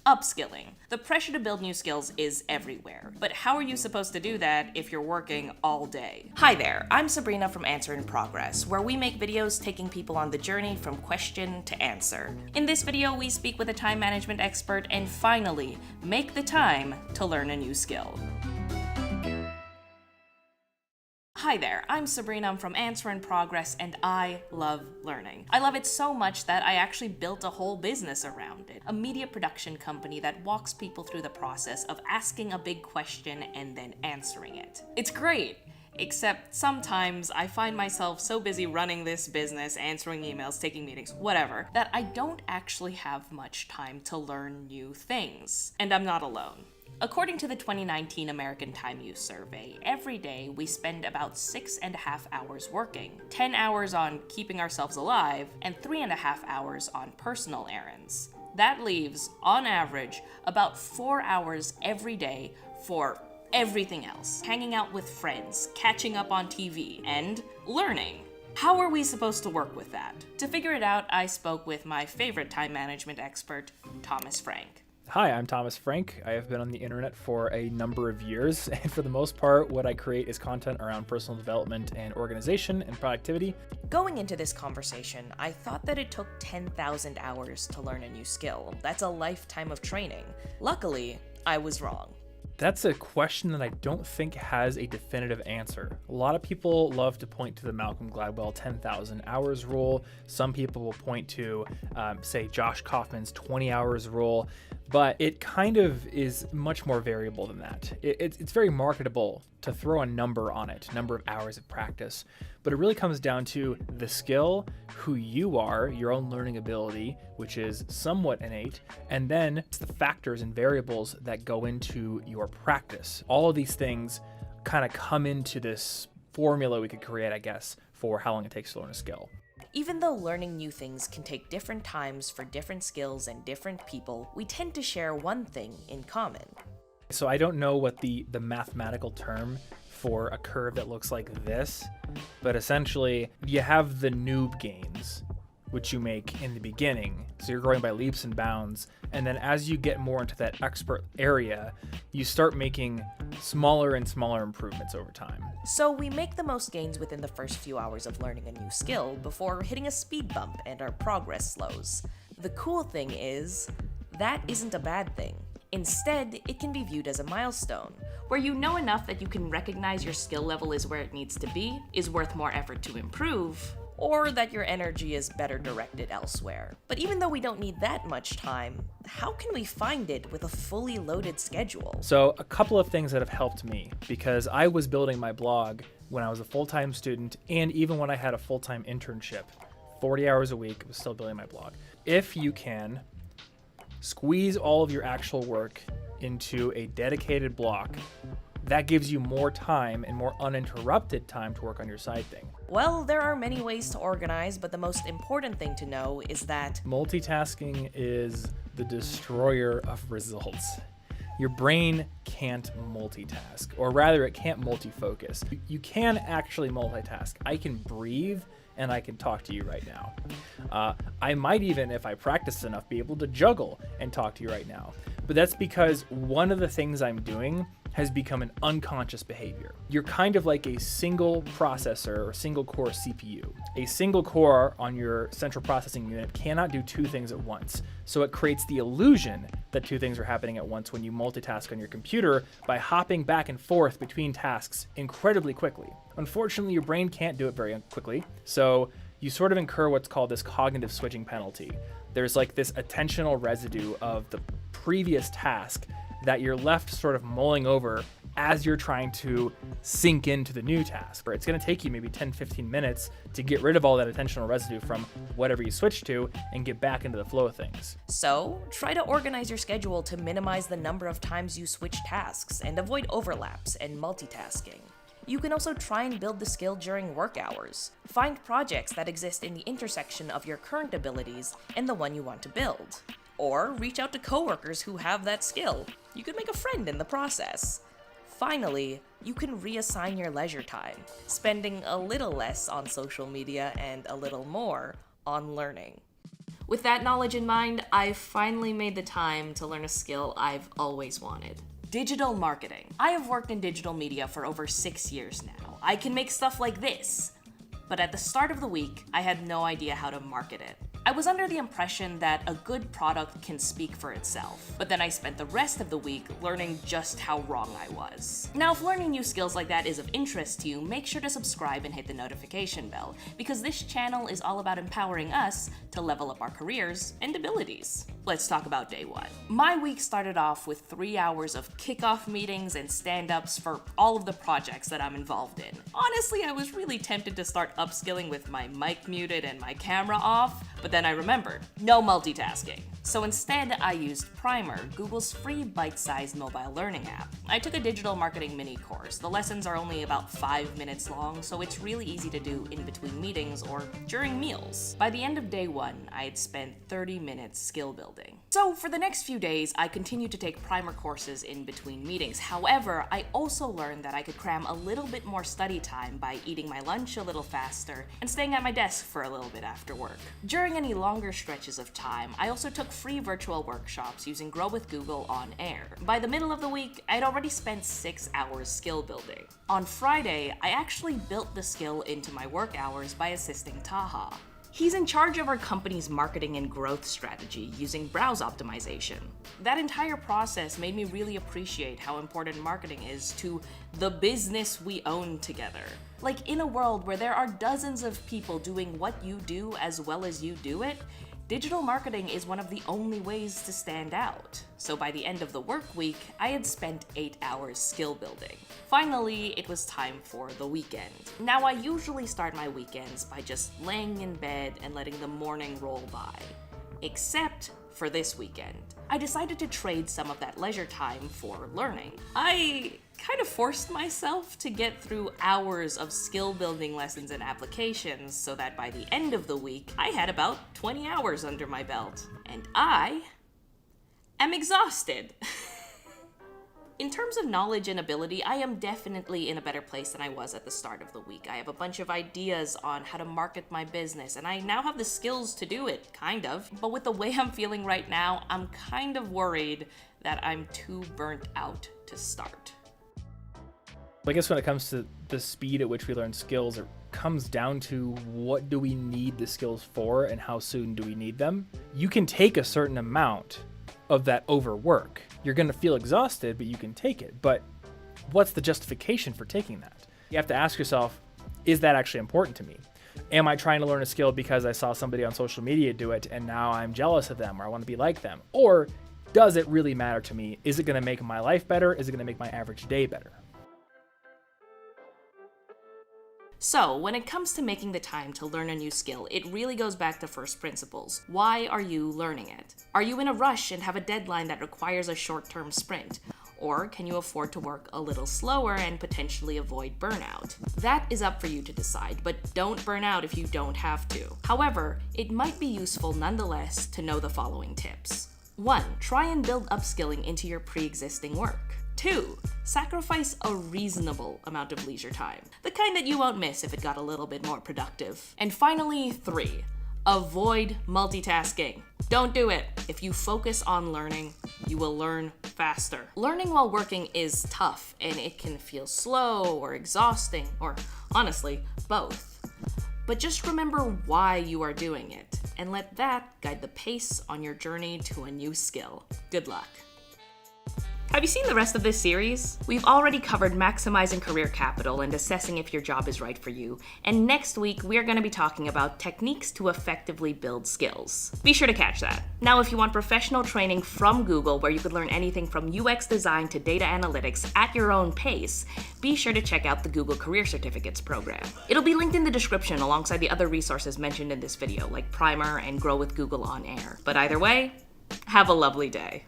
Upskilling. The pressure to build new skills is everywhere, but how are you supposed to do that if you're working all day? Hi there, I'm Sabrina from Answer in Progress, where we make videos taking people on the journey from question to answer. In this video, we speak with a time management expert and finally make the time to learn a new skill. Hi there, I'm Sabrina from Answer in Progress, and I love learning. I love it so much that I actually built a whole business around it, a media production company that walks people through the process of asking a big question and then answering it. It's great, except sometimes I find myself so busy running this business, answering emails, taking meetings, whatever, that I don't actually have much time to learn new things. And I'm not alone. According to the 2019 American Time Use Survey, every day we spend about 6.5 hours working, 10 hours on keeping ourselves alive, and 3.5 hours on personal errands. That leaves, on average, about 4 hours every day for everything else. Hanging out with friends, catching up on TV, and learning. How are we supposed to work with that? To figure it out, I spoke with my favorite time management expert, Thomas Frank. Hi, I'm Thomas Frank. I have been on the internet for a number of years, and for the most part, what I create is content around personal development and organization and productivity. Going into this conversation, I thought that it took 10,000 hours to learn a new skill. That's a lifetime of training. Luckily, I was wrong. That's a question that I don't think has a definitive answer. A lot of people love to point to the Malcolm Gladwell 10,000 hours rule. Some people will point to, say, Josh Kaufman's 20 hours rule, but it kind of is much more variable than that. It's very marketable to throw a number on it, number of hours of practice, but it really comes down to the skill, who you are, your own learning ability, which is somewhat innate, and then it's the factors and variables that go into your practice. All of these things kind of come into this formula we could create, I guess, for how long it takes to learn a skill. Even though learning new things can take different times for different skills and different people, we tend to share one thing in common. So I don't know what the mathematical term for a curve that looks like this, but essentially you have the noob gains, which you make in the beginning. So you're growing by leaps and bounds. And then as you get more into that expert area, you start making smaller and smaller improvements over time. So we make the most gains within the first few hours of learning a new skill before hitting a speed bump and our progress slows. The cool thing is, that isn't a bad thing. Instead, it can be viewed as a milestone, where you know enough that you can recognize your skill level is where it needs to be, is worth more effort to improve, or that your energy is better directed elsewhere. But even though we don't need that much time, how can we find it with a fully loaded schedule? So a couple of things that have helped me, because I was building my blog when I was a full-time student, and even when I had a full-time internship, 40 hours a week, I was still building my blog. If you can squeeze all of your actual work into a dedicated block, that gives you more time and more uninterrupted time to work on your side thing. Well, there are many ways to organize, but the most important thing to know is that multitasking is the destroyer of results. Your brain can't multitask, or rather it can't multifocus. You can actually multitask. I can breathe and I can talk to you right now. I might even, if I practice enough, be able to juggle and talk to you right now. But that's because one of the things I'm doing has become an unconscious behavior. You're kind of like a single processor or single core CPU. A single core on your central processing unit cannot do two things at once. So it creates the illusion that two things are happening at once when you multitask on your computer by hopping back and forth between tasks incredibly quickly. Unfortunately, your brain can't do it very quickly, so you sort of incur what's called this cognitive switching penalty. There's like this attentional residue of the previous task that you're left sort of mulling over as you're trying to sink into the new task. It's going to take you maybe 10-15 minutes to get rid of all that attentional residue from whatever you switch to and get back into the flow of things. So, try to organize your schedule to minimize the number of times you switch tasks and avoid overlaps and multitasking. You can also try and build the skill during work hours. Find projects that exist in the intersection of your current abilities and the one you want to build. Or reach out to coworkers who have that skill. You could make a friend in the process. Finally, you can reassign your leisure time, spending a little less on social media and a little more on learning. With that knowledge in mind, I finally made the time to learn a skill I've always wanted. Digital marketing. I have worked in digital media for over 6 years now. I can make stuff like this. But at the start of the week, I had no idea how to market it. I was under the impression that a good product can speak for itself, but then I spent the rest of the week learning just how wrong I was. Now, if learning new skills like that is of interest to you, make sure to subscribe and hit the notification bell, because this channel is all about empowering us to level up our careers and abilities. Let's talk about day one. My week started off with 3 hours of kickoff meetings and stand-ups for all of the projects that I'm involved in. Honestly, I was really tempted to start upskilling with my mic muted and my camera off, but then I remembered, no multitasking. So instead, I used Primer, Google's free bite-sized mobile learning app. I took a digital marketing mini course. The lessons are only about 5 minutes long, so it's really easy to do in between meetings or during meals. By the end of day one, I had spent 30 minutes skill building. So for the next few days, I continued to take Primer courses in between meetings. However, I also learned that I could cram a little bit more study time by eating my lunch a little faster and staying at my desk for a little bit after work. During any longer stretches of time, I also took free virtual workshops using Grow with Google on Air. By the middle of the week, I'd already spent 6 hours skill building. On Friday, I actually built the skill into my work hours by assisting Taha. He's in charge of our company's marketing and growth strategy using browse optimization. That entire process made me really appreciate how important marketing is to the business we own together. Like, in a world where there are dozens of people doing what you do as well as you do it, digital marketing is one of the only ways to stand out. So by the end of the work week, I had spent 8 hours skill building. Finally, it was time for the weekend. Now, I usually start my weekends by just laying in bed and letting the morning roll by. Except for this weekend. I decided to trade some of that leisure time for learning. I kind of forced myself to get through hours of skill building lessons and applications so that by the end of the week, I had about 20 hours under my belt. And I am exhausted. In terms of knowledge and ability, I am definitely in a better place than I was at the start of the week. I have a bunch of ideas on how to market my business, and I now have the skills to do it, kind of. But with the way I'm feeling right now, I'm kind of worried that I'm too burnt out to start. I guess when it comes to the speed at which we learn skills, it comes down to what do we need the skills for and how soon do we need them. You can take a certain amount of that overwork. You're going to feel exhausted, but you can take it. But what's the justification for taking that? You have to ask yourself, is that actually important to me? Am I trying to learn a skill because I saw somebody on social media do it and now I'm jealous of them or I want to be like them? Or does it really matter to me? Is it going to make my life better? Is it going to make my average day better? So, when it comes to making the time to learn a new skill, it really goes back to first principles. Why are you learning it? Are you in a rush and have a deadline that requires a short-term sprint? Or can you afford to work a little slower and potentially avoid burnout? That is up for you to decide, but don't burn out if you don't have to. However, it might be useful nonetheless to know the following tips. 1. Try and build upskilling into your pre-existing work. 2. Sacrifice a reasonable amount of leisure time, the kind that you won't miss if it got a little bit more productive. And finally, 3. Avoid multitasking. Don't do it. If you focus on learning, you will learn faster. Learning while working is tough, and it can feel slow or exhausting, or honestly, both. But just remember why you are doing it, and let that guide the pace on your journey to a new skill. Good luck. Have you seen the rest of this series? We've already covered maximizing career capital and assessing if your job is right for you, and next week we're going to be talking about techniques to effectively build skills. Be sure to catch that. Now, if you want professional training from Google where you could learn anything from UX design to data analytics at your own pace, be sure to check out the Google Career Certificates program. It'll be linked in the description alongside the other resources mentioned in this video, like Primer and Grow with Google on Air. But either way, have a lovely day.